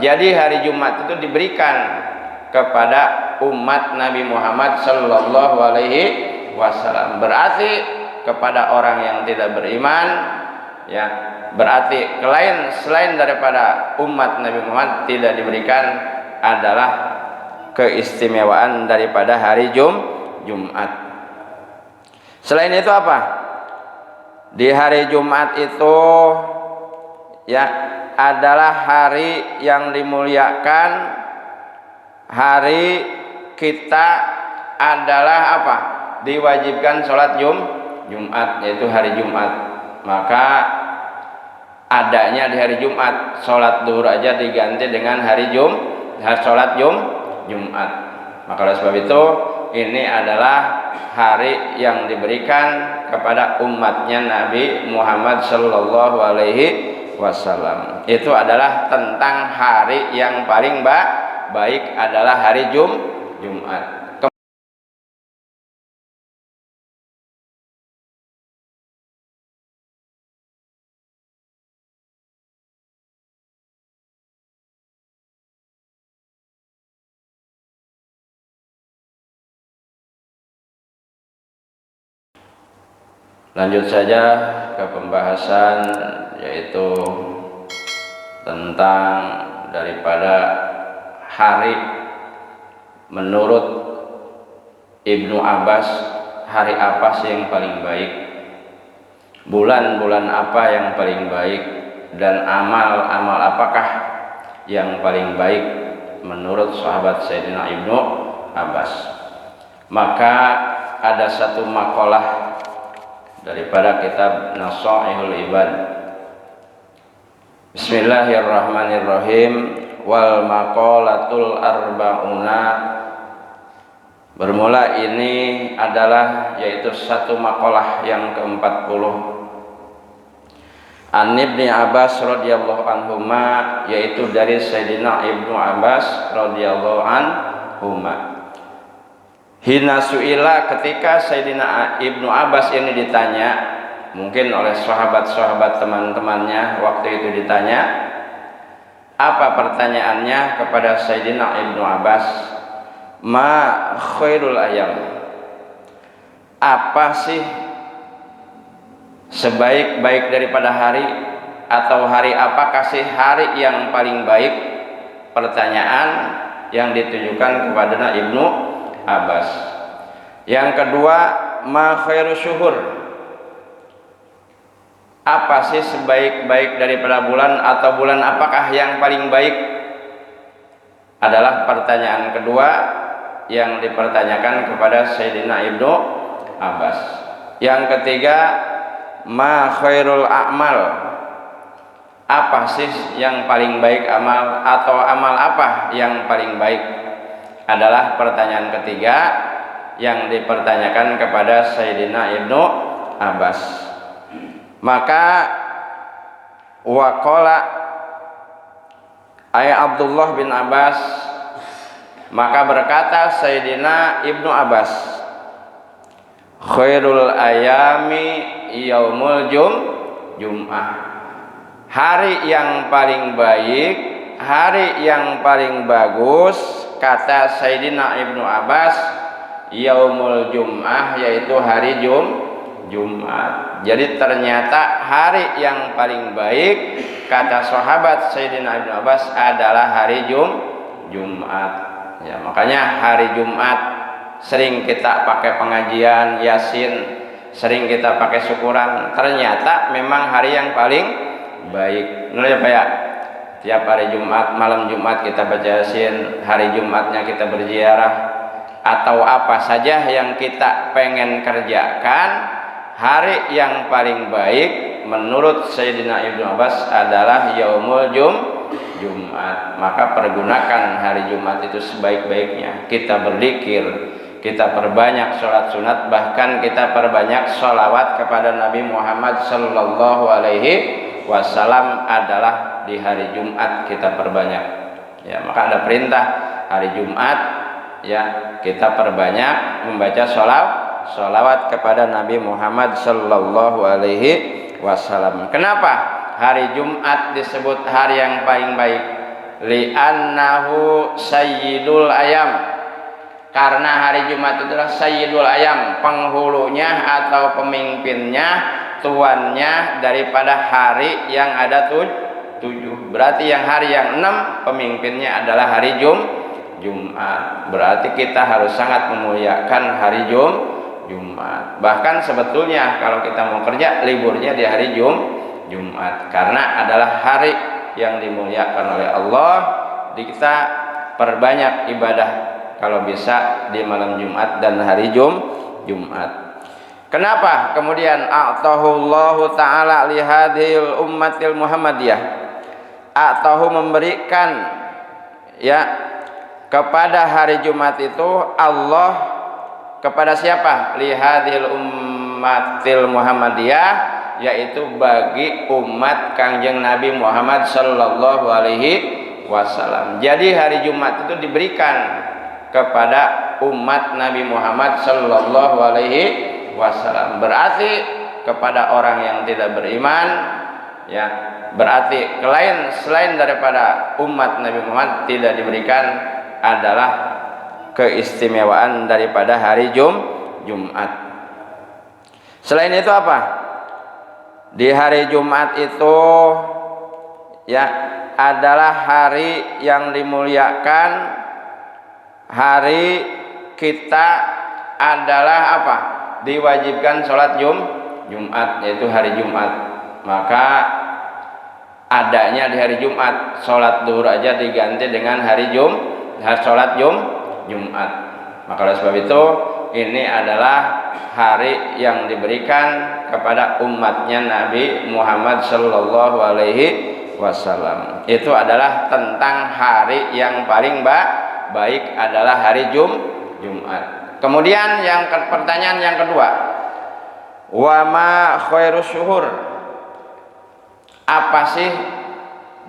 Jadi hari Jumat itu diberikan kepada umat Nabi Muhammad sallallahu alaihi wasallam. Berarti kepada orang yang tidak beriman, ya, berarti selain daripada umat Nabi Muhammad tidak diberikan adalah keistimewaan daripada hari Jumat. Selain itu apa? Di hari Jumat itu, ya, adalah hari yang dimuliakan. Hari kita adalah apa? Diwajibkan sholat Jumat, yaitu hari Jumat. Maka adanya di hari Jumat, sholat duhur aja diganti dengan sholat Jumat. Maka oleh sebab itu, ini adalah hari yang diberikan kepada umatnya Nabi Muhammad sallallahu alaihi wasallam. Itu adalah tentang hari yang paling baik adalah hari Jumat. Lanjut saja ke pembahasan, yaitu tentang daripada hari menurut Ibnu Abbas, hari apa sih yang paling baik, bulan-bulan apa yang paling baik, dan amal-amal apakah yang paling baik menurut sahabat Sayyidina Ibnu Abbas. Maka ada satu makalah daripada kitab Nasaihul Ibad. Bismillahirrahmanirrahim. Wal maqalatul arba'una. Bermula ini adalah yaitu satu makalah yang ke-40. An Ibnu Abbas radhiyallahu anhuma, yaitu dari Sayyidina Ibnu Abbas radhiyallahu anhuma. Hina su'ila, ketika Sayyidina Ibnu Abbas ini ditanya, mungkin oleh sahabat-sahabat teman-temannya waktu itu ditanya, apa pertanyaannya kepada Sayyidina Ibnu Abbas? Ma khairul ayam, apa sih sebaik-baik daripada hari, atau hari apakah sih hari yang paling baik? Pertanyaan yang ditujukan kepada Ibnu Abbas. Yang kedua, ma khairu syuhur, apa sih sebaik-baik daripada bulan, atau bulan apakah yang paling baik? Adalah pertanyaan kedua yang dipertanyakan kepada Sayyidina Ibnu Abbas. Yang ketiga, ma khairul a'mal, apa sih yang paling baik amal, atau amal apa yang paling baik? Adalah pertanyaan ketiga yang dipertanyakan kepada Sayyidina Ibnu Abbas. Maka waqala ay Abdullah bin Abbas, maka berkata Sayyidina Ibnu Abbas, khairul ayami yaumul jum'ah, hari yang paling baik, hari yang paling bagus, kata Sayyidina Ibnu Abbas, yaumul jum'ah, yaitu hari Jumat. Jadi ternyata hari yang paling baik, kata sahabat Sayyidina Ibnu Abbas, adalah hari Jumat. Ya, makanya hari Jumat sering kita pakai pengajian Yasin, sering kita pakai syukuran. Ternyata memang hari yang paling baik. Menurut ya, tiap hari Jumat, malam Jumat kita baca Yasin, hari Jumatnya kita berziarah, atau apa saja yang kita pengen kerjakan, hari yang paling baik menurut Sayyidina Ibnu Abbas adalah yaumul Jumat. Maka pergunakan hari Jumat itu sebaik-baiknya. Kita berzikir, kita perbanyak sholat sunat, bahkan kita perbanyak sholawat kepada Nabi Muhammad sallallahu alaihi wasallam adalah di hari Jumat kita perbanyak. Ya, maka ada perintah hari Jumat, ya, kita perbanyak membaca sholawat kepada Nabi Muhammad sallallahu alaihi wasallam. Kenapa hari Jumat disebut hari yang paling baik? li'annahu sayyidul ayam, karena hari Jumat itu adalah sayyidul ayam, penghulunya atau pemimpinnya, tuannya daripada hari yang ada 7. Berarti yang hari yang 6 pemimpinnya adalah hari Jumat. Berarti kita harus sangat memuliakan hari Jumat. Bahkan sebetulnya kalau kita mau kerja, liburnya di hari Jumat, karena adalah hari yang dimuliakan oleh Allah. Kita perbanyak ibadah kalau bisa di malam Jumat dan hari Jumat. Kenapa kemudian a'tahullahu ta'ala lihadhil ummatil Muhammadiyah, a'tahu memberikan ya kepada hari Jumat itu Allah kepada siapa? Lihadhil ummatil Muhammadiyah, yaitu bagi umat Kangjeng Nabi Muhammad sallallahu alaihi wasallam. Jadi hari Jumat itu diberikan kepada umat Nabi Muhammad sallallahu alaihi wasallam. Berarti kepada orang yang tidak beriman, ya, berarti selain daripada umat Nabi Muhammad tidak diberikan adalah keistimewaan daripada hari Jumat. Selain itu apa? Di hari Jumat itu ya adalah hari yang dimuliakan. Hari kita adalah apa? Diwajibkan sholat Jumat, yaitu hari Jumat. Maka adanya di hari Jumat, sholat duhur aja diganti dengan sholat Jumat. Maka oleh sebab itu ini adalah hari yang diberikan kepada umatnya Nabi Muhammad sallallahu alaihi wasallam. Itu adalah tentang hari yang paling baik adalah hari Jumat. Kemudian pertanyaan yang kedua, wa ma khairus syuhur, apa sih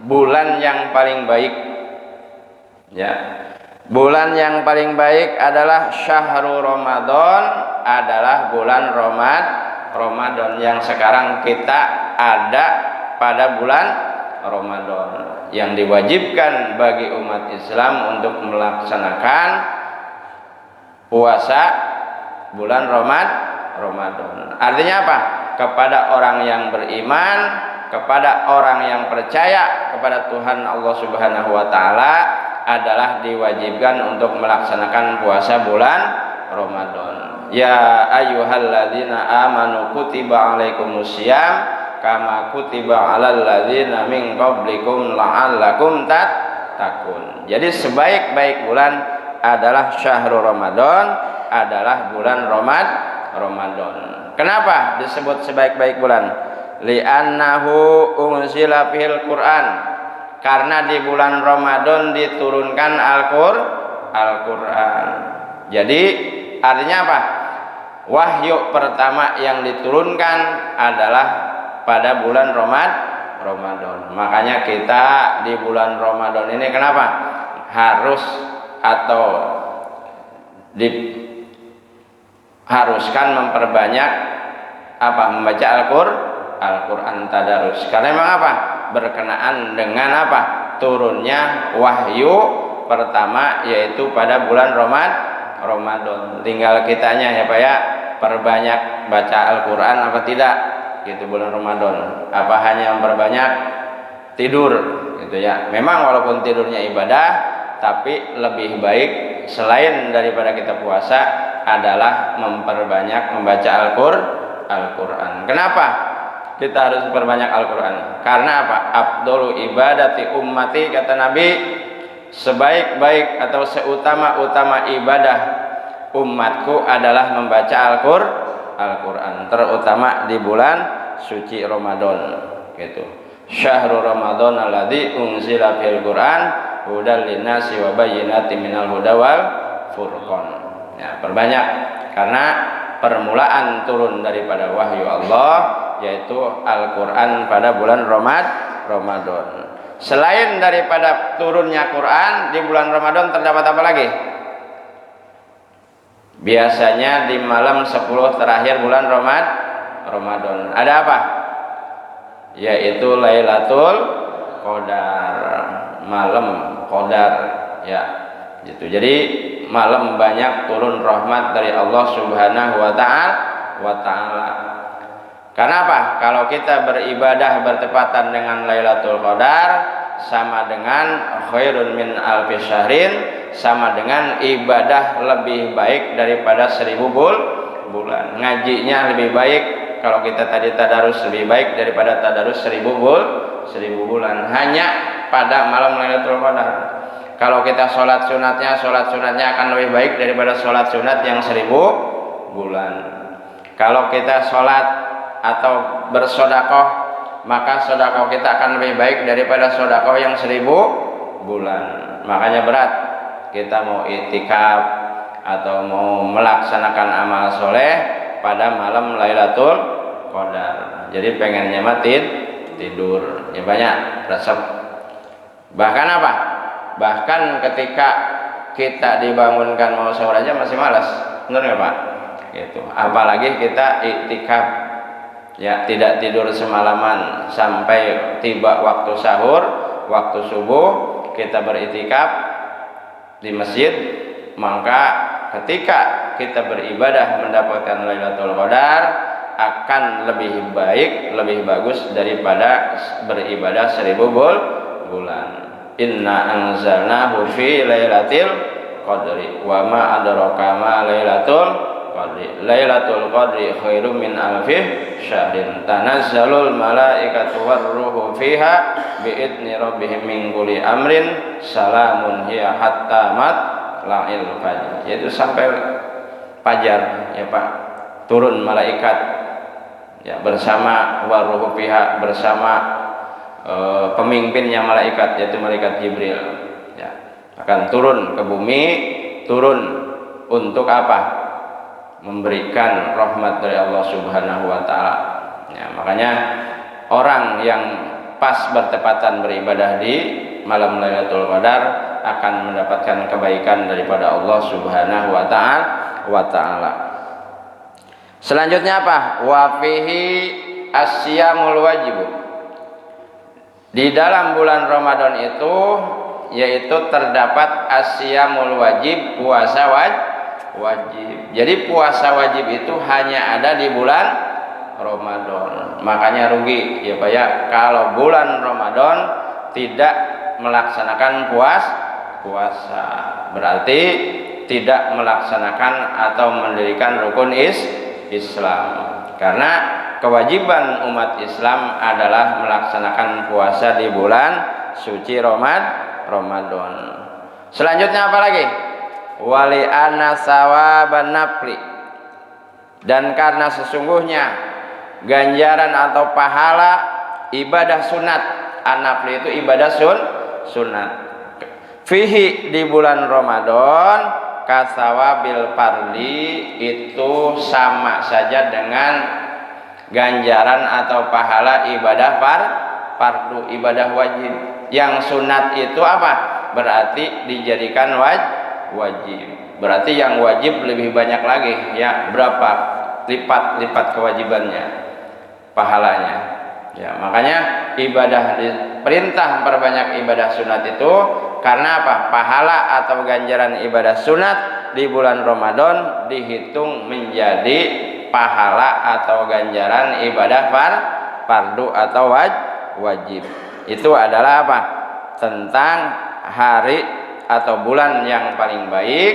bulan yang paling baik? Ya, bulan yang paling baik adalah syahrul Ramadan, adalah bulan Ramadan yang sekarang kita ada pada bulan Ramadan, yang diwajibkan bagi umat Islam untuk melaksanakan puasa bulan Ramadan. Artinya apa? Kepada orang yang beriman, kepada orang yang percaya kepada Tuhan Allah Subhanahu wa taala adalah diwajibkan untuk melaksanakan puasa bulan Ramadan. Ya ayyuhalladzina amanu kutiba alaikumusiyam kama kutiba alal ladzina min qablikum la'allakum tattaqun. Jadi sebaik-baik bulan adalah syahrul Ramadan, adalah bulan Ramadan. Kenapa disebut sebaik-baik bulan? Li'annahu unzila fil Qur'an, karena di bulan Ramadan diturunkan Al-Qur'an. Jadi artinya apa? Wahyu pertama yang diturunkan adalah pada bulan Ramadan. Makanya kita di bulan Ramadan ini kenapa harus atau diharuskan memperbanyak apa? Membaca Al-Qur'an tadarus. Karena memang apa? Berkenaan dengan apa? Turunnya wahyu pertama yaitu pada bulan Ramadan. Tinggal kitanya ya Pak ya, perbanyak baca Al-Qur'an apa tidak gitu bulan Ramadan. Apa hanya memperbanyak tidur gitu ya. Memang walaupun tidurnya ibadah, tapi lebih baik selain daripada kita puasa adalah memperbanyak membaca Al-Qur'an. Kenapa kita harus memperbanyak Al-Qur'an? Karena apa? Afdhalu ibadati ummati, kata Nabi, sebaik-baik atau seutama-utama ibadah umatku adalah membaca Al-Qur'an, terutama di bulan suci Ramadan gitu. Syahrul Ramadan alladzi unzila fil Qur'an hudal linnasi wa bayyinatin minal huda wal furqan. Ya, perbanyak karena permulaan turun daripada wahyu Allah yaitu Al-Qur'an pada bulan Ramadan. Selain daripada turunnya Quran di bulan Ramadan terdapat apa lagi? Biasanya di malam 10 terakhir bulan Ramadan ada apa? Yaitu Lailatul Qadar. malam Qadar ya gitu. Jadi malam banyak turun rahmat dari Allah Subhanahu wa taala. Karena apa? Kalau kita beribadah bertepatan dengan Lailatul Qadar sama dengan khairun min alfi syahrin, sama dengan ibadah lebih baik daripada 1000 bulan. Ngajinya lebih baik kalau kita tadi tadarus lebih baik daripada tadarus 1000 bulan hanya pada malam Lailatul Qadar. Kalau kita sholat sunatnya akan lebih baik daripada sholat sunat yang 1000 bulan. Kalau kita sholat atau bersodakoh, maka sodakoh kita akan lebih baik daripada sodakoh yang 1000 bulan. Makanya berat kita mau iktikaf atau mau melaksanakan amal soleh pada malam Lailatul Qadar. Jadi pengennya tidur ya, banyak resep. Bahkan apa? Bahkan ketika kita dibangunkan mau sahur aja masih malas, benar nggak Pak? Gitu. Apalagi kita iktikaf, ya tidak tidur semalaman sampai tiba waktu sahur, waktu subuh kita beriktikaf di masjid. Maka ketika kita beribadah mendapatkan Lailatul Qadar akan lebih baik, lebih bagus daripada beribadah 1000 bulan. Inna anzalnahu fi lailatul qadri wa ma adraka ma lailatul qadri. Lailatul qadri khairum min alfi syahrin. Tanazzalul malaikatu warruhu fiha biidzni rabbihim min kulli amrin salamun hiya hatta matla'il fajr. Yaitu sampai fajar ya Pak. Turun malaikat ya bersama warruhu fiha, bersama pemimpinnya malaikat yaitu malaikat Jibril ya, akan turun ke bumi, turun untuk apa? Memberikan rahmat dari Allah Subhanahu wa taala. Ya, makanya orang yang pas bertepatan beribadah di malam Lailatul Qadar akan mendapatkan kebaikan daripada Allah Subhanahu wa taala. Selanjutnya apa? Wa fihi asyamul wajib. Di dalam bulan Ramadan itu yaitu terdapat asyamul wajib, puasa wajib. Jadi puasa wajib itu hanya ada di bulan Ramadan. Makanya rugi ya Pak ya kalau bulan Ramadan tidak melaksanakan puasa. Berarti tidak melaksanakan atau mendirikan rukun Islam. Karena kewajiban umat Islam adalah melaksanakan puasa di bulan suci Ramadan. Selanjutnya apa lagi? Wali anna sawaban nafli. Dan karena sesungguhnya ganjaran atau pahala ibadah sunat, an-nafli itu ibadah sunat. Fihi di bulan Ramadan kasawabil fardi itu sama saja dengan ganjaran atau pahala ibadah fardu, ibadah wajib. Yang sunat itu apa? Berarti dijadikan wajib. Berarti yang wajib lebih banyak lagi ya, berapa lipat kewajibannya, pahalanya. Ya, makanya ibadah perintah perbanyak ibadah sunat itu karena apa? Pahala atau ganjaran ibadah sunat di bulan Ramadan dihitung menjadi pahala atau ganjaran ibadah fardu atau wajib. Itu adalah apa? Tentang hari atau bulan yang paling baik.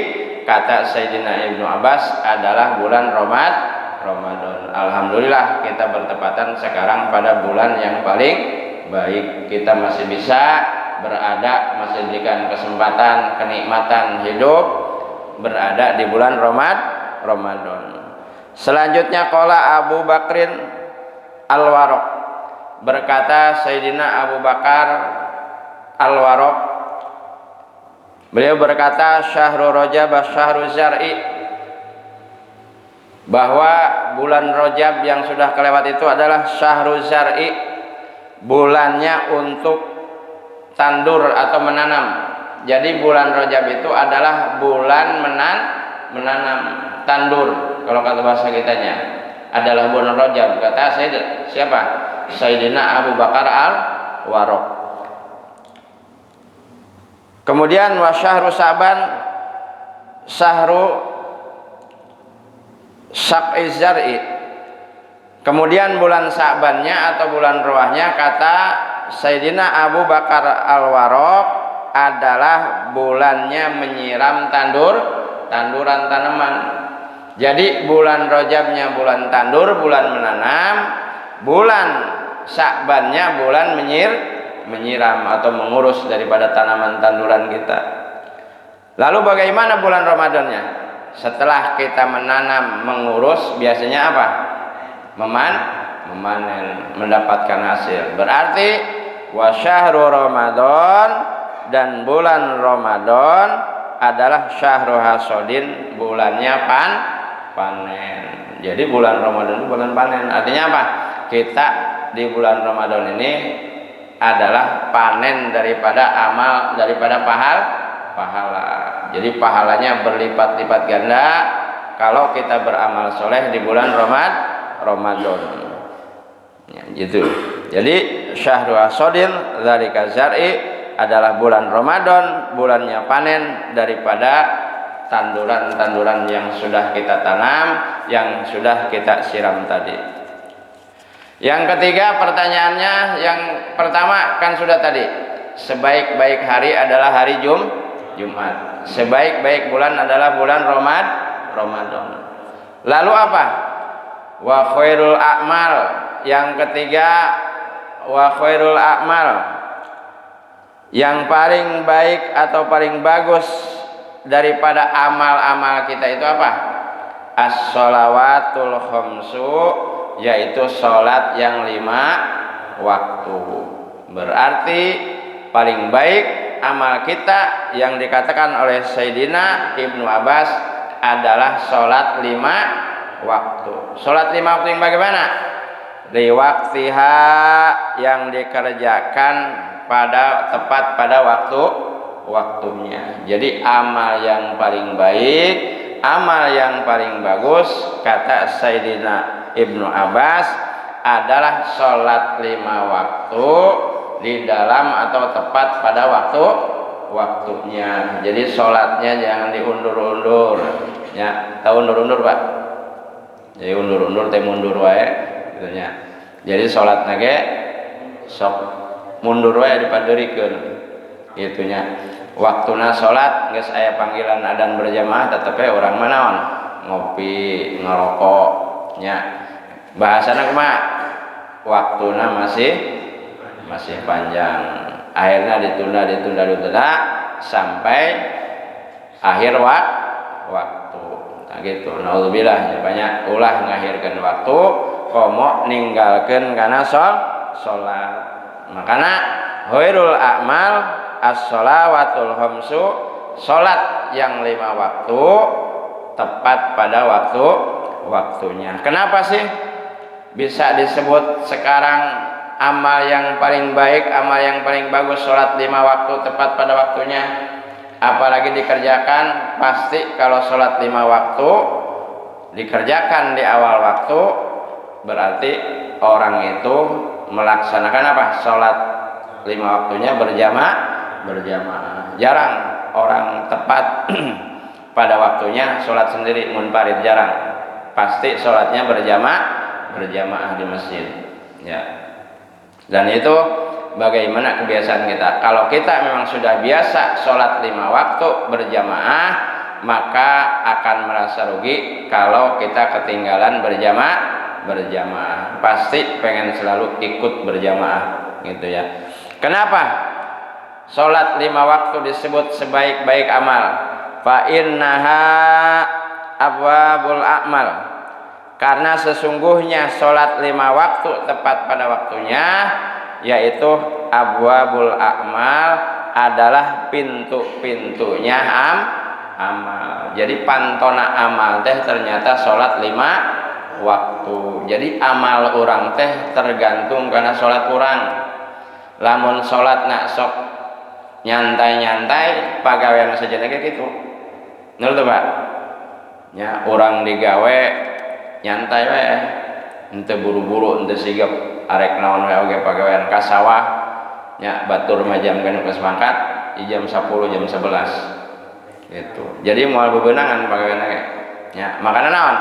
Kata Sayyidina Ibnu Abbas adalah bulan Ramadan. Alhamdulillah kita bertepatan sekarang pada bulan yang paling baik. Kita masih bisa berada, masih diberikan kesempatan, kenikmatan hidup berada di bulan Ramadan. Selanjutnya qala Abu Bakrin Al-Waraq, berkata Sayyidina Abu Bakar Al-Waraq, beliau berkata syahrul Rajab syahrul zar'i, bahwa bulan Rajab yang sudah kelewat itu adalah syahrul zar'i, bulannya untuk tandur atau menanam. Jadi bulan Rajab itu adalah bulan menanam, tandur. Kalau kata bahasa kitanya adalah bulan Rajab. Kata siapa? Sayyidina Abu Bakar Al-Waraq. Kemudian wa syahru Sa'ban syahru sab'i zar'i. Kemudian bulan Sa'bannya atau bulan Roahnya kata Sayyidina Abu Bakar Al-Warraq adalah bulannya menyiram tanduran tanaman. Jadi bulan Rajabnya bulan tandur, bulan menanam, bulan Sa'bannya bulan menyiram atau mengurus daripada tanaman tanduran kita. Lalu bagaimana bulan Ramadannya? Setelah kita menanam, mengurus, biasanya apa? Memanen, mendapatkan hasil. Berarti wa syahru Ramadan, dan bulan Ramadan adalah syahru hasodin, bulannya panen. Jadi bulan Ramadan itu bulan panen. Artinya apa? Kita di bulan Ramadan ini adalah panen daripada amal, daripada pahala. Jadi pahalanya berlipat-lipat ganda kalau kita beramal soleh di bulan Ramadan. Ya, gitu. Jadi syahrul hasodin dzalika zar'i adalah bulan Ramadan, bulannya panen daripada tanduran-tanduran yang sudah kita tanam, yang sudah kita siram tadi. Yang ketiga pertanyaannya, yang pertama kan sudah tadi, sebaik-baik hari adalah hari Jumat. Sebaik-baik bulan adalah bulan Ramadan. Lalu apa? Wa khairul a'mal. Yang ketiga, wa khairul a'mal, yang paling baik atau paling bagus daripada amal-amal kita itu apa? As-sholawatul khamsu, yaitu sholat yang 5 waktu. Berarti paling baik amal kita yang dikatakan oleh Sayyidina Ibnu Abbas adalah sholat 5 waktu. Sholat 5 waktu yang bagaimana? Liwaktiha, yang dikerjakan tepat pada waktunya. Jadi amal yang paling baik, amal yang paling bagus kata Sayyidina Ibnu Abbas adalah sholat 5 waktu di dalam atau tepat pada waktunya. Jadi sholatnya jangan diundur-undur. Ya, tahu undur-undur Pak? Jadi undur-undur teh mundur wae. Gitunya. Jadi sholat nage sok mundur wae dipadeurikeun. Gitunya. Waktuna sholat geus aya panggilan adzan berjamaah tetep urang manaon ngopi, ngerokok nya. Bahasana kumaha? Waktuna masih panjang. Akhirnya ditunda sampai akhir waktu. Nah gitu. Naudzubillah, banyak ulah ngakhirkeun waktu, komo ninggalkeun kana salat. Makana khairul a'mal as-sholawatul khamsu, salat yang 5 waktu tepat pada waktunya. Kenapa sih bisa disebut sekarang amal yang paling baik, amal yang paling bagus salat 5 waktu tepat pada waktunya? Apalagi dikerjakan, pasti kalau sholat 5 waktu dikerjakan di awal waktu, berarti orang itu melaksanakan apa? Sholat 5 waktunya berjamaah. Jarang orang tepat pada waktunya sholat sendiri munfarid, jarang. Pasti sholatnya berjamaah di masjid. Ya. Dan itu bagaimana kebiasaan kita. Kalau kita memang sudah biasa sholat 5 waktu berjamaah, maka akan merasa rugi kalau kita ketinggalan berjamaah. Pasti pengen selalu ikut berjamaah, gitu ya. Kenapa sholat 5 waktu disebut sebaik-baik amal? Fa innaha abwabul a'mal. Karena sesungguhnya sholat 5 waktu tepat pada waktunya, yaitu abwabul a'mal, adalah pintu-pintunya amal. Jadi pantona amal teh ternyata sholat 5 waktu. Jadi amal orang teh tergantung karena sholat orang. Lamun sholat nak sok nyantai-nyantai, pagawean saja kayak gitu. Nul tuh Pak. Ya, orang digawe nyantai wae. Ente buru-buru, ente sigap arek naon wae oge pagawean ka sawah nya batur majam geus mangkat, jam 10 jam 11 gitu. Jadi moal bebenangan pagaweana ge nya. Makana naon?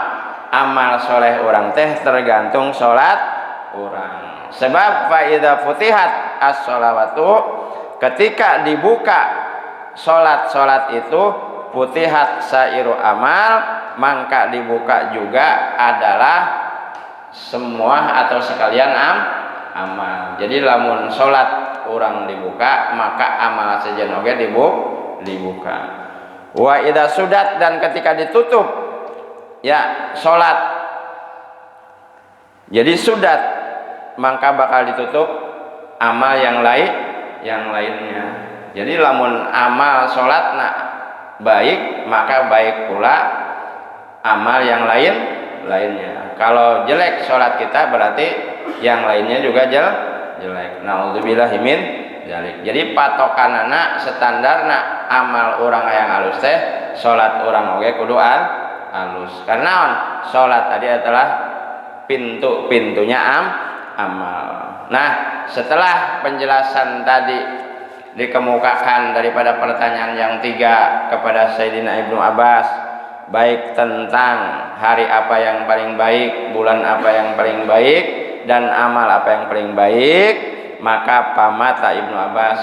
Amal soleh orang teh tergantung salat orang. Sebab fa idza futihat as-shalawatu, ketika dibuka salat itu futihat sairu amal, maka dibuka juga adalah semua atau sekalian amal. Jadi lamun salat orang dibuka, maka amal sejen oge dibuka. Wa idza sudat, dan ketika ditutup ya salat, jadi sudat, maka bakal ditutup amal yang lainnya. Jadi lamun amal salatna baik, maka baik pula amal yang lainnya. Kalau jelek salat kita, berarti yang lainnya juga jelek. Nauzubillahi min dzalik. Jadi patokanana, standarna amal orang yang halus teh salat orang oge kudu halus. Karena salat tadi adalah pintu-pintunya amal. Nah, setelah penjelasan tadi dikemukakan daripada pertanyaan yang 3 kepada Sayyidina Ibnu Abbas, baik tentang hari apa yang paling baik, bulan apa yang paling baik, dan amal apa yang paling baik, maka pamata Ibnu Abbas,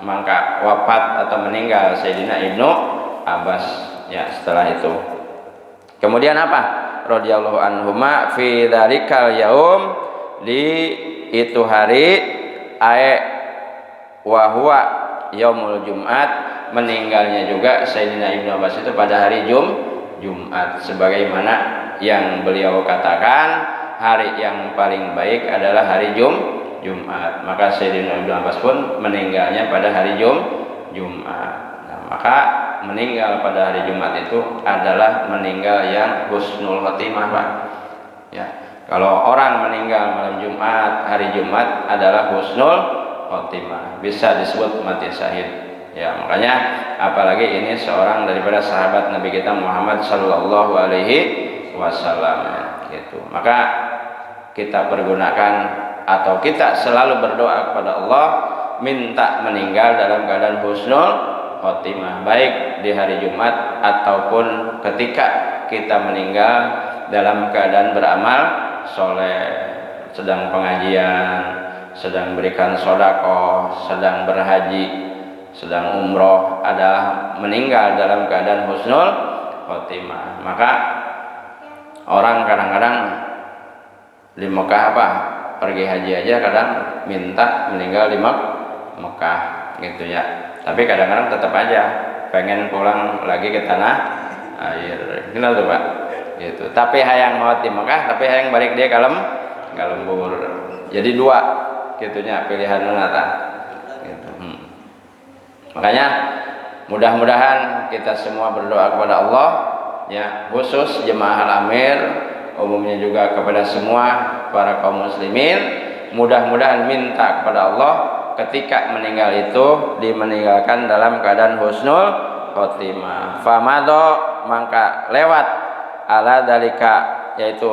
maka wafat atau meninggal Sayyidina Ibnu Abbas ya setelah itu. Kemudian apa? Radhiyallahu anhuma fi dzalikal yaum, di itu hari wa huwa yaumul Jumat, meninggalnya juga Sayyidina Ibnu Abbas itu pada hari Jumat, sebagaimana yang beliau katakan hari yang paling baik adalah hari Jumat. Maka Sayyidina Ibnu Abbas pun meninggalnya pada hari Jumat. Nah, maka meninggal pada hari Jumat itu adalah meninggal yang husnul khotimah, Pak. Ya. Kalau orang meninggal malam Jumat, hari Jumat adalah husnul khotimah, bisa disebut mati syahid. Ya, makanya apalagi ini seorang daripada sahabat Nabi kita Muhammad sallallahu alaihi wasallam gitu. Maka kita pergunakan atau kita selalu berdoa kepada Allah minta meninggal dalam keadaan husnul khotimah, baik di hari Jumat ataupun ketika kita meninggal dalam keadaan beramal soleh, sedang pengajian, sedang berikan sedekah, sedang berhaji, sedang umroh, adalah meninggal dalam keadaan husnul khotimah. Maka orang kadang-kadang di Mekah apa pergi haji aja kadang minta meninggal di Mekah gitu ya. Tapi kadang-kadang tetap aja pengen pulang lagi ke tanah air. Kenal tuh Pak? Gitu. Tapi hayang maut di Mekah, tapi hayang balik dia ke lembur. Jadi dua gitunya pilihan nata. Gitu. Makanya mudah-mudahan kita semua berdoa kepada Allah ya, khusus jemaah Al-Amir, umumnya juga kepada semua para kaum muslimin, mudah-mudahan minta kepada Allah ketika meninggal itu dimeninggalkan dalam keadaan husnul khotimah. Famado, maka lewat ala dalika, yaitu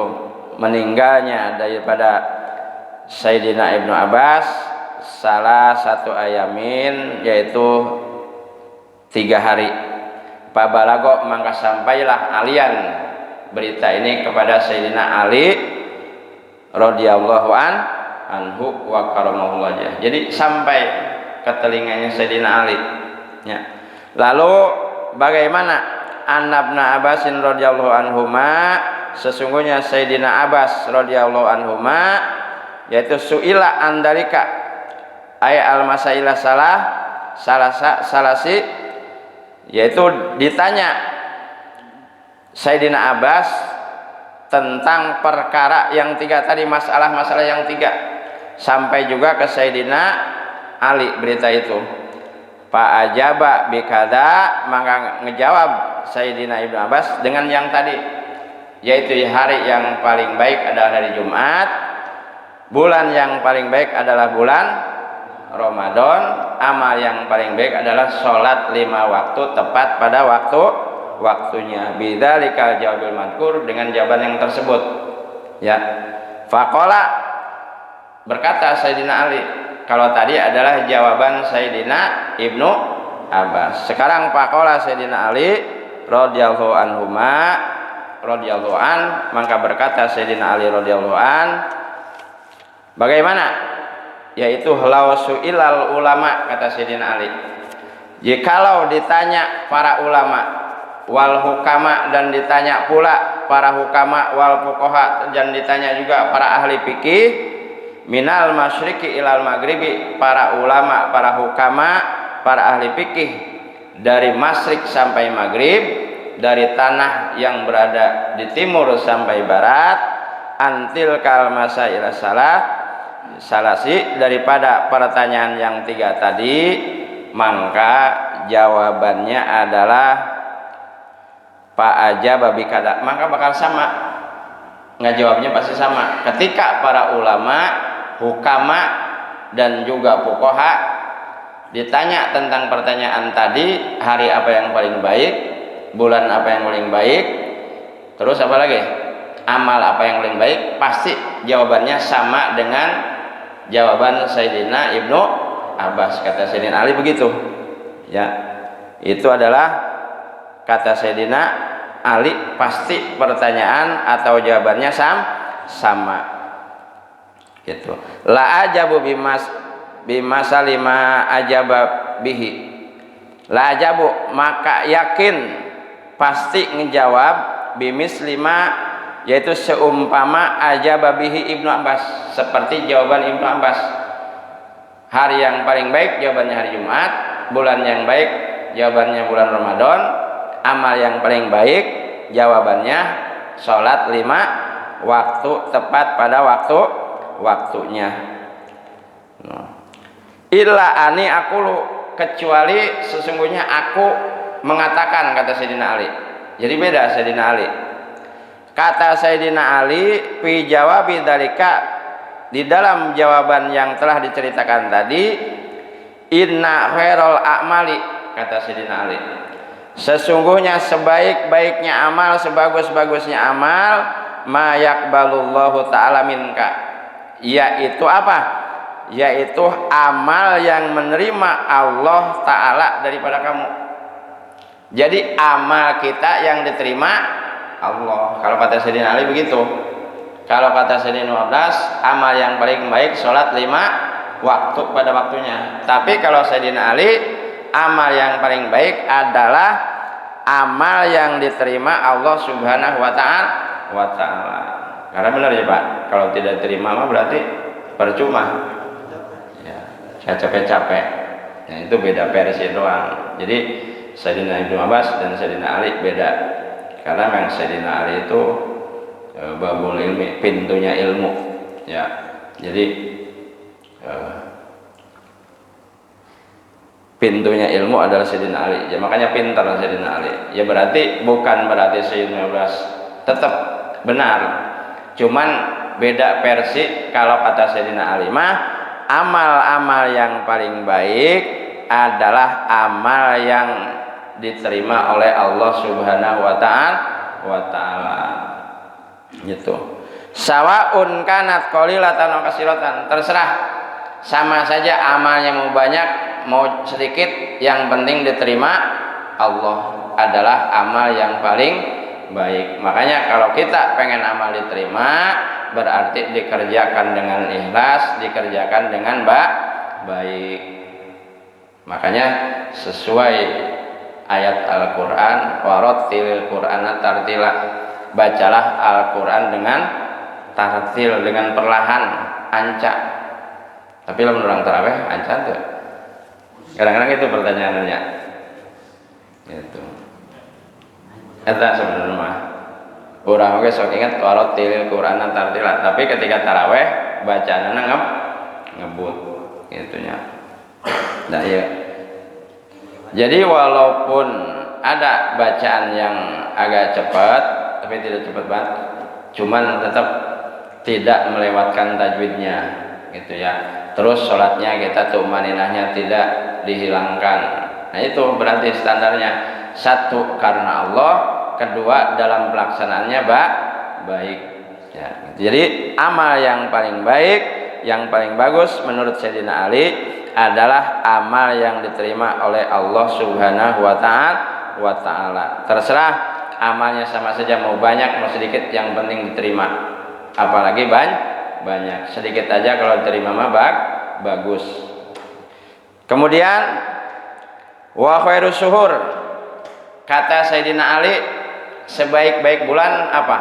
meninggalnya daripada Sayyidina Ibnu Abbas salah satu ayamin, yaitu 3 hari. Pabalago, maka sampailah alian berita ini kepada Sayyidina Ali radhiyallahu anhu wa karamahullah. Jadi sampai ke telinganya Sayyidina Ali ya. Lalu bagaimana Ibnu Abbasin radhiyallahu anhuma, sesungguhnya Sayyidina Abbas radhiyallahu anhuma, yaitu suila andalika ay al-masailah salasi, yaitu ditanya Sayyidina Abbas tentang perkara yang 3 tadi, masalah-masalah yang 3, sampai juga ke Sayyidina Ali berita itu. Pak ajaba bikada, maka ngejawab Sayyidina Ibnu Abbas dengan yang tadi, yaitu hari yang paling baik adalah hari Jumat, bulan yang paling baik adalah bulan Ramadan, amal yang paling baik adalah sholat 5 waktu tepat pada waktunya. Bidzalikal jawabil madkur, dengan jawaban yang tersebut ya. Faqala, berkata Sayyidina Ali, kalau tadi adalah jawaban Sayyidina Ibnu Abbas. Sekarang faqala Sayyidina Ali radhiyallahu an, maka berkata Sayyidina Ali radhiyallahu an, bagaimana? Yaitu law su'ilal ulama, kata Sayyidina Ali, jikalau ditanya para ulama wal hukama, dan ditanya pula para hukama wal fuqaha, dan ditanya juga para ahli fikih, minal masyriqi ilal maghribi, para ulama, para hukama, para ahli fikih dari masyrik sampai maghrib, dari tanah yang berada di timur sampai barat, antil kal masail salasi, daripada pertanyaan yang tiga tadi, maka jawabannya adalah Pak aja babi kada, maka bakal sama, nggak jawabnya pasti sama. Ketika para ulama, hukama, dan juga fuqaha ditanya tentang pertanyaan tadi, hari apa yang paling baik, bulan apa yang paling baik, terus apa lagi, amal apa yang paling baik, pasti jawabannya sama dengan jawaban Sayyidina Ibnu Abbas. Kata Sayyidina Ali begitu ya, itu adalah kata Sayyidina Ali, pasti pertanyaan atau jawabannya sama gitu. La ajabu bimasalima ajaba bihi, la ajabu, maka yakin pasti ngejawab, bimislima, yaitu seumpama ajaba bihi Ibnu Abbas, seperti jawaban Ibnu Abbas. Hari yang paling baik jawabannya hari Jumat, bulan yang baik jawabannya bulan Ramadan, amal yang paling baik jawabannya sholat 5 waktu tepat pada waktunya. Illa ani aqulu, kecuali sesungguhnya aku mengatakan, kata Sayyidina Ali. Jadi beda Sayyidina Ali. Kata Sayyidina Ali fi jawabi dzalika, di dalam jawaban yang telah diceritakan tadi, inna khairal a'mali, kata Sayyidina Ali, sesungguhnya sebaik-baiknya amal, sebagus-bagusnya amal, ma yaqbalullahu ta'ala minka, yaitu apa? Yaitu amal yang menerima Allah Ta'ala daripada kamu. Jadi amal kita yang diterima Allah. Kalau kata Sayyidina Ali begitu. Kalau kata Sayyidina Abbas, amal yang paling baik sholat 5 waktu pada waktunya. Tapi kalau Sayyidina Ali, amal yang paling baik adalah amal yang diterima Allah Subhanahu wa ta'ala. Karena benar ya Pak, kalau tidak terima mah berarti percuma. Ya, saya capek-capek. Nah, itu beda versi doang. Jadi Sayyidina Ibnu Abbas dan Sayyidina Ali beda. Karena memang Sayyidina Ali itu babul ilmi, pintunya ilmu. Ya. Jadi pintunya ilmu adalah Sayyidina Ali. Ya makanya pintar Sayyidina Ali. Ya berarti bukan berarti Sayyidina Abbas tetap benar. Cuman beda versi. Kalau kata Sayyidina Ali mah, amal-amal yang paling baik adalah amal yang diterima oleh Allah Subhanahu wa ta'ala. Gitu. Sawaun kanat qalilatan aw kasiratan, terserah, sama saja amalnya mau banyak mau sedikit, yang penting diterima Allah adalah amal yang paling baik. Makanya kalau kita pengen amal diterima, berarti dikerjakan dengan ikhlas, dikerjakan dengan baik. Makanya sesuai ayat Al-Quran, warattilil Qur'ana tartila, bacalah Al-Quran dengan tartil, dengan perlahan, ancak. Tapi lamun orang tarawih ancak tuh. Kadang-kadang itu pertanyaannya. Itu. Eta sebenarnya mah. Urang oge sok ingat warattilil Qur'ana tartila, tapi ketika tarawih bacaanna ngebut gitunya. Nah, ya. Jadi walaupun ada bacaan yang agak cepat, tapi tidak cepat banget, cuman tetap tidak melewatkan tajwidnya, gitu ya. Terus sholatnya kita tumaninahnya tidak dihilangkan. Nah itu berarti standarnya, satu karena Allah, kedua dalam pelaksanaannya baik. Ya. Jadi amal yang paling baik yang paling bagus menurut Sayyidina Ali adalah amal yang diterima oleh Allah Subhanahu wa taala. Terserah amalnya sama saja, mau banyak mau sedikit, yang penting diterima. Apalagi banyak, sedikit aja kalau diterima mah bagus. Kemudian wa khairus syuhur, kata Sayyidina Ali, sebaik-baik bulan apa?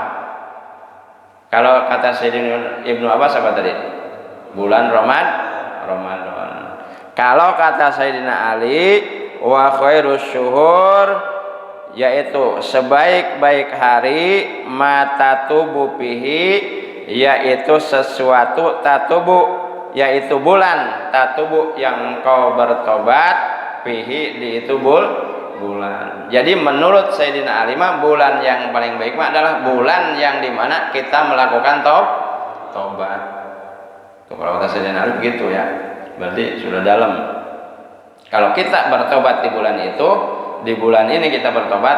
Kalau kata Sayyidina Ibnu Abbas apa tadi? Bulan Ramadan. Kalau kata Sayyidina Ali, wa khairus syuhur, yaitu sebaik-baik hari mata tubuh pihi, yaitu sesuatu tatubu, yaitu bulan tatubu yang kau bertobat pihi di itu bulan. Jadi menurut Sayyidina Ali bulan yang paling baik adalah bulan yang dimana kita melakukan tobat. Kalau kata Sayyidina Ali begitu ya, berarti sudah dalam. Kalau kita bertobat di bulan itu, di bulan ini kita bertobat,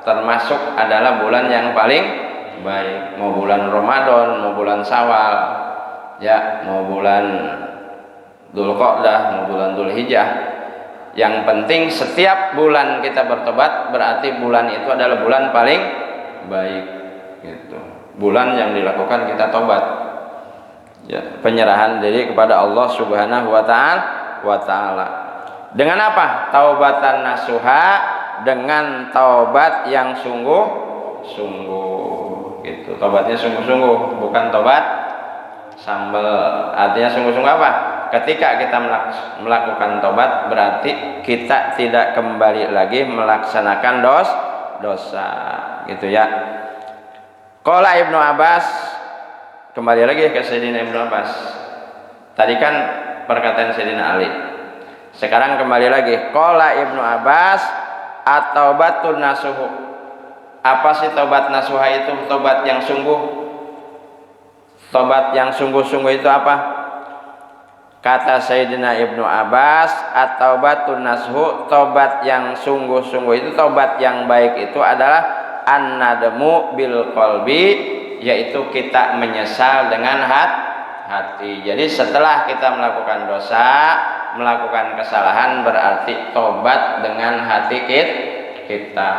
termasuk adalah bulan yang paling baik. Mau bulan Ramadan, mau bulan Syawal, ya, mau bulan Dzulqa'dah, mau bulan Dzulhijjah. Yang penting setiap bulan kita bertobat, berarti bulan itu adalah bulan paling baik. Gitu. Bulan yang dilakukan kita tobat, ya, penyerahan diri kepada Allah Subhanahu wa taala. Dengan apa? Taubatan nasuha, dengan taubat yang sungguh-sungguh. Gitu. Taubatnya sungguh-sungguh, bukan taubat sambal. Artinya sungguh-sungguh apa? Ketika kita melakukan taubat, berarti kita tidak kembali lagi melaksanakan dosa. Gitu ya. Qala Ibnu Abbas, kembali lagi ke Sayyidina Ibnu Abbas. Tadi kan perkataan Sayyidina Ali. Sekarang kembali lagi. Qala Ibnu Abbas, at-taubatun nasuhu. Apa sih taubat nasuha itu? Taubat yang sungguh. Taubat yang sungguh-sungguh itu apa? Kata Sayyidina Ibnu Abbas, at-taubatun nasuhu, taubat yang sungguh-sungguh itu, taubat yang baik itu adalah an-nadmu bil qalbi, yaitu kita menyesal dengan hati. Jadi setelah kita melakukan dosa, melakukan kesalahan, berarti tobat dengan hati kita.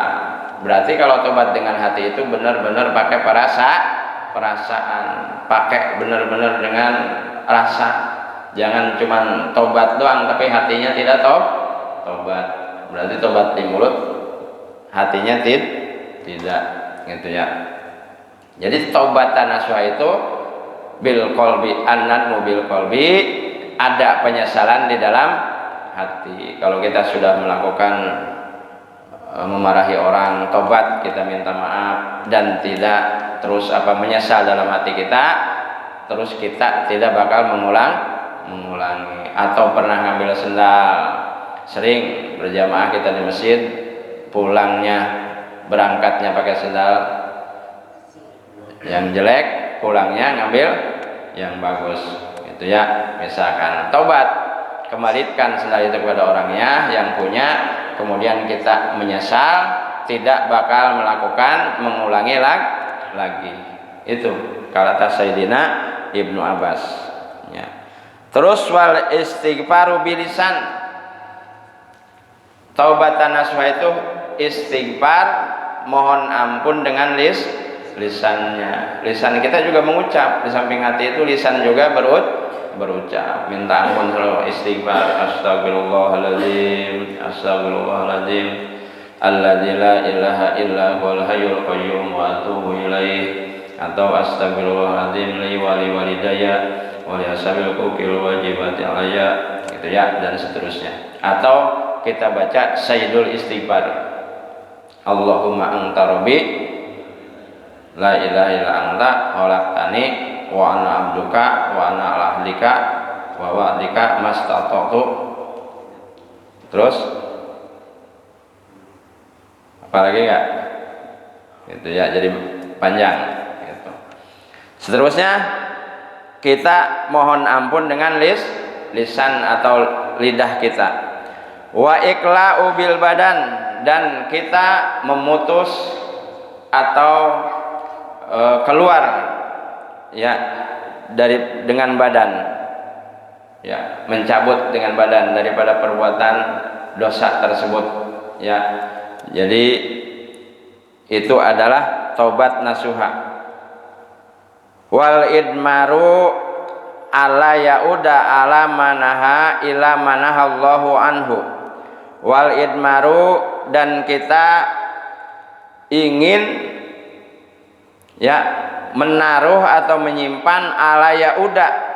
Berarti kalau tobat dengan hati itu benar-benar pakai perasaan, pakai benar-benar dengan rasa. Jangan cuma tobat doang tapi hatinya tidak tobat. Berarti tobat di mulut, hatinya tidak, gitu ya. Jadi taubatan nasuha itu bil qalbi, an-nadmu bil qalbi, ada penyesalan di dalam hati. Kalau kita sudah melakukan memarahi orang, tobat, kita minta maaf dan tidak terus menyesal dalam hati kita, terus kita tidak bakal mengulangi. Atau pernah ngambil sendal, sering berjamaah kita di masjid, pulangnya berangkatnya pakai sendal yang jelek, pulangnya ngambil yang bagus, gitu ya. Misalkan tobat, kembalikan sendal itu kepada orangnya yang punya, kemudian kita menyesal, tidak bakal mengulangi lagi. Itu kata Sayyidina Ibnu Abbas, ya. Terus wal istighfaru bilisan, taubatan nasuha itu istighfar, mohon ampun dengan lisannya. Lisan kita juga mengucap, di samping hati itu lisan juga berucap, minta ampun, selalu istighfar, astagfirullahaladzim, astagfirullahaladzim, alladzi la ilaha illa huwal hayyul qayyum wa atubu ilaih, atau astagfirullahaladzim li wali walidayya wali ashabil hukil wajibati alaya, gitu ya, dan seterusnya. Atau kita baca sayyidul istighfar, Allahumma anta rabbi la ilaha illa anta khalaqtani wa ana abduka wa ana ala ahdika wa wa'dika mastata'tu. Terus apalagi enggak? Gitu ya, jadi panjang gitu. Seterusnya kita mohon ampun dengan lisan atau lidah kita. Wa iqla'u bil badan, dan kita memutus atau keluar ya dengan badan. ya, mencabut dengan badan daripada perbuatan dosa tersebut, ya. Jadi itu adalah taubat nasuha. Wal idmaru alla yauda ala manaha ila manahallahu anhu. Wal idmaru, dan kita ingin, ya, menaruh atau menyimpan ala yauda,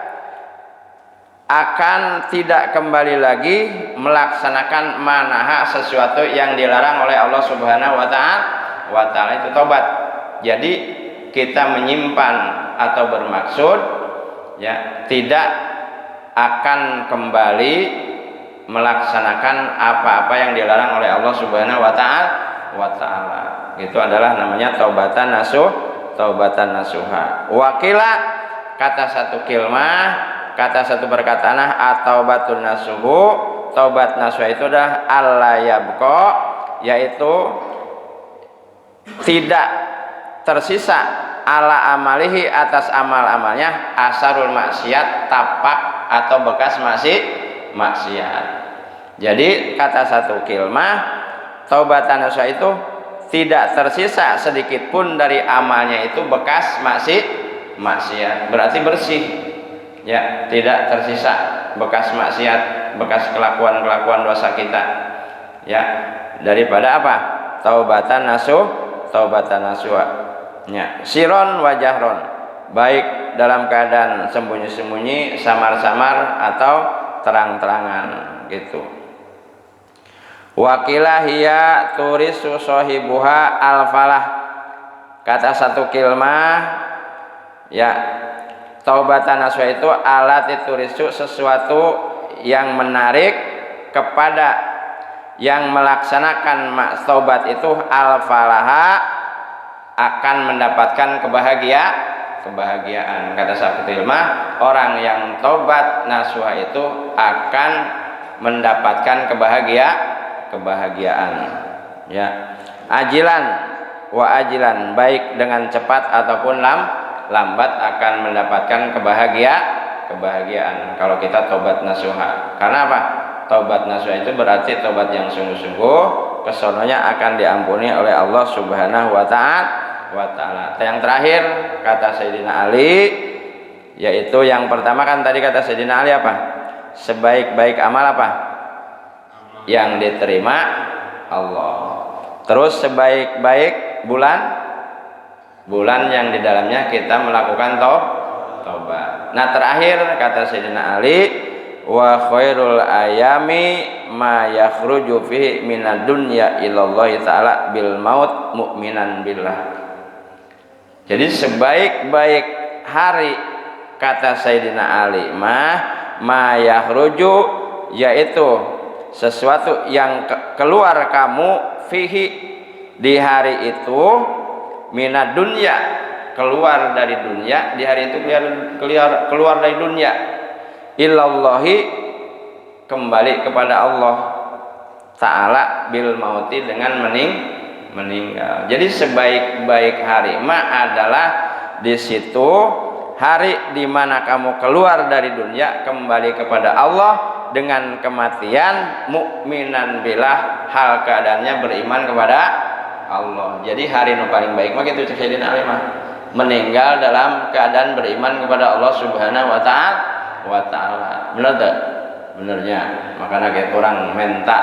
akan tidak kembali lagi melaksanakan manaha, sesuatu yang dilarang oleh Allah Subhanahu wa taala, itu tobat. Jadi kita menyimpan atau bermaksud, ya, tidak akan kembali melaksanakan apa-apa yang dilarang oleh Allah Subhanahu wa taala. Itu adalah namanya taubatan nasuha. Wakila, kata satu kilmah, kata satu perkataan, at-taubatun nasuhu, taubat nasuha itu adalah alla yabqa, yaitu tidak tersisa ala amalihi, atas amal-amalnya, asarul maksiat, tapak atau bekas maksiat. Jadi kata satu kilmah, taubatan nasuha itu tidak tersisa sedikit pun dari amalnya itu bekas maksiat, berarti bersih, ya, tidak tersisa bekas maksiat, bekas kelakuan dosa kita, ya, daripada apa? Taubatan nasuha, ya, siron wa jahron, baik dalam keadaan sembunyi-sembunyi, samar-samar atau terang-terangan, gitu. Wakilah hiya turisu sahibuha al-falah, kata satu kilmah, ya, taubatan nasuha itu alat turisu, sesuatu yang menarik kepada yang melaksanakan taubat itu al-falaha, akan mendapatkan kebahagiaan. Kata satu kilmah, orang yang taubat nasuha itu akan mendapatkan kebahagiaan, ya, ajilan wa ajilan, baik dengan cepat ataupun lambat akan mendapatkan kebahagiaan kalau kita taubat nasuha. Karena apa? Taubat nasuha itu berarti taubat yang sungguh-sungguh, kesononya akan diampuni oleh Allah Subhanahu wa taala. Yang terakhir kata Sayyidina Ali, yaitu yang pertama kan tadi kata Sayyidina Ali apa? Sebaik-baik amal apa? Yang diterima Allah. Terus sebaik-baik bulan yang di dalamnya kita melakukan taubat. Nah, terakhir kata Sayyidina Ali, wa khairul ayami ma yakhruju fihi minad dunya ilallahi ta'ala bil maut mu'minan billah. Jadi sebaik-baik hari kata Sayyidina Ali ma yakhruju, yaitu sesuatu yang keluar kamu fihi, di hari itu, minad dunya, keluar dari dunia, di hari itu keluar dari dunia, ilallahi, kembali kepada Allah ta'ala, bil mauti, dengan meninggal. Jadi sebaik-baik hari adalah di situ hari di mana kamu keluar dari dunia, kembali kepada Allah dengan kematian, mukminan billah, hal keadaannya beriman kepada Allah. Jadi hari yang paling baik mah gitu Sayyidina Ali mah, meninggal dalam keadaan beriman kepada Allah Subhanahu wa taala. Benar tak? Benernya. Makanya kayak orang minta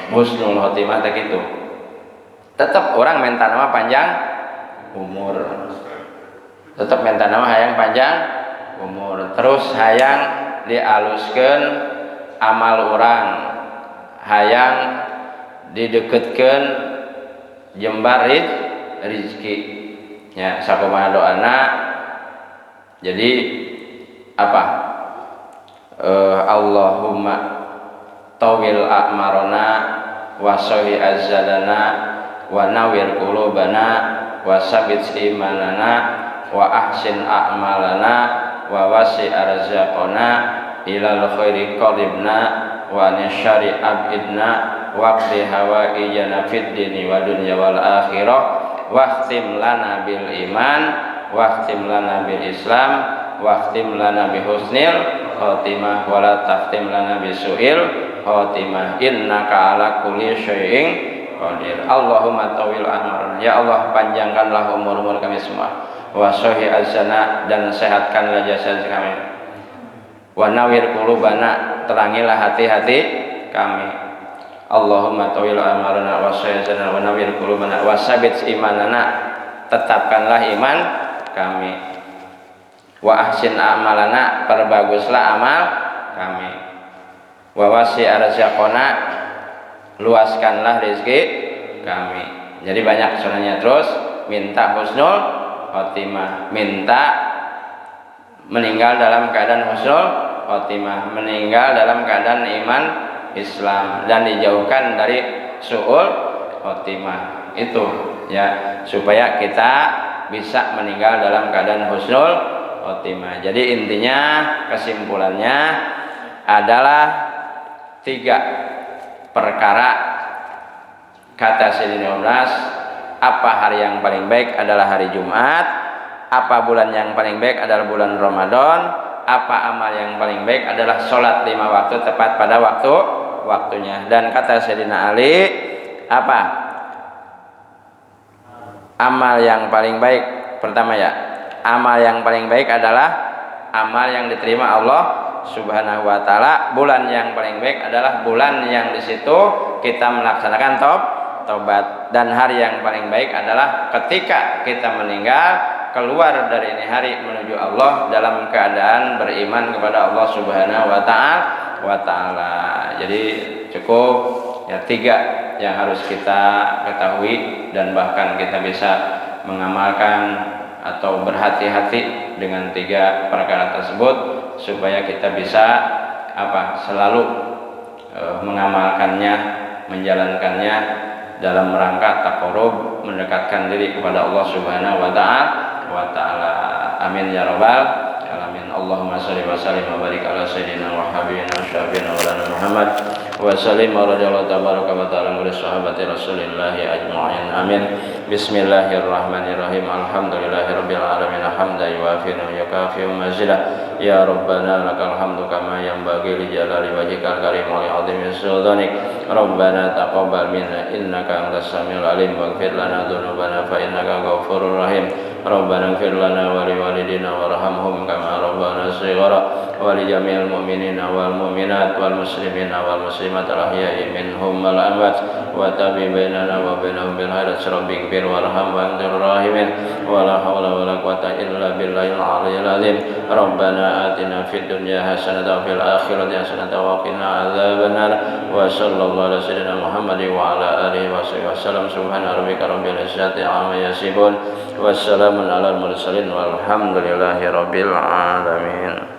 husnul khotimah tak gitu. Tetap orang minta nama panjang umur. Tetap minta nama hayang panjang umur. Terus hayang dialuskan amal orang, hayang dideketkan jembar rizki, ya, sakumaha doana. Jadi apa? Allahumma tawil a'marona wa sawi azzalana wa nawir qulubana wa sabit imanana wa ahsin a'malana wa wasi arzaqana ilal khairi qalibna wa nisyari abidna waqdi hawaijana fid dini wa dunya wal akhirah waqtim lana bil iman waqtim lana bil islam waqtim lana bi husnil khotimah wa la taqtim lana bi su'il khotimah innaka ala kulli syai'in qadir. Allahumma tawil amarna, ya Allah panjangkanlah umur-umur kami semua, wa sahih azana dan sehatkanlah jasad kami, wa nawir qulubana terangilah hati-hati kami. Allahumma tawil amarna wa sahih azana wa nawir qulubana wa sabit imanana tetapkanlah iman kami, wa ahsin a'malana perbaguslah amal kami, wa wasi' arzaqana luaskanlah rezeki kami. Jadi banyak sunahnya, terus minta husnul khotimah, minta meninggal dalam keadaan husnul khotimah, meninggal dalam keadaan iman Islam dan dijauhkan dari su'ul khotimah. Itu ya, supaya kita bisa meninggal dalam keadaan husnul khotimah. Jadi intinya, kesimpulannya adalah 3 perkara kata Sayyidina Unas. Apa hari yang paling baik adalah hari Jumat, apa bulan yang paling baik adalah bulan Ramadan, apa amal yang paling baik adalah sholat 5 waktu tepat pada waktunya. Dan kata Sayyidina Ali, apa amal yang paling baik? Pertama ya, amal yang paling baik adalah amal yang diterima Allah Subhanahu wa taala. Bulan yang paling baik adalah bulan yang di situ kita melaksanakan tobat. Dan hari yang paling baik adalah ketika kita meninggal, keluar dari ini hari menuju Allah dalam keadaan beriman kepada Allah Subhanahu wa taala. Jadi cukup ya 3 yang harus kita ketahui, dan bahkan kita bisa mengamalkan atau berhati-hati dengan 3 perkara tersebut supaya kita bisa selalu mengamalkannya, menjalankannya dalam rangka taqarrub, mendekatkan diri kepada Allah Subhanahu wa taala. Amin ya rabbal alamin. Allahumma shalli wa sallim wa barik ala sayyidina wa habibina wa syafiina wa lana Muhammad wa sallim wa radhiyallahu tabaraka wa ta'ala li sahabati Rasulillah ajma'in. Amin. Bismillahirrahmanirrahim. Alhamdulillahirabbil alamin. Hamdan yuwafi'u yukafi'u mazidah. Ya Rabbana lakal hamdu kama yanbaghi li jalali wajhikal karim wa li 'azimi sultanik. Rabbana taqabbal minna innaka antas samiul alim waghfir lana dzunubana fa innaka ghafurur rahim. Rabbana ighfir lana wa li walidina warhamhum kama rabbana shighara wa li jami'il mu'minina wal mu'minat wal muslimina wal muslimat al ahya'i minhum wal amwat wa tabi bainana wa bainahum bil khairat rabbik bir warham wa antir rahimin wa la haula wa la quwwata illa billahil aliyyil azim. Rabbana atina fid dunya hasanatan wa fil akhirati hasanatan wa qina adzabannar wa sallallahu ala sayyidina Muhammadin wa ala alihi wa sahbihi wasallam. Subhana rabbika rabbil izzati amma yasifun wassalamun alal mursalin walhamdulillahi rabbil alamin.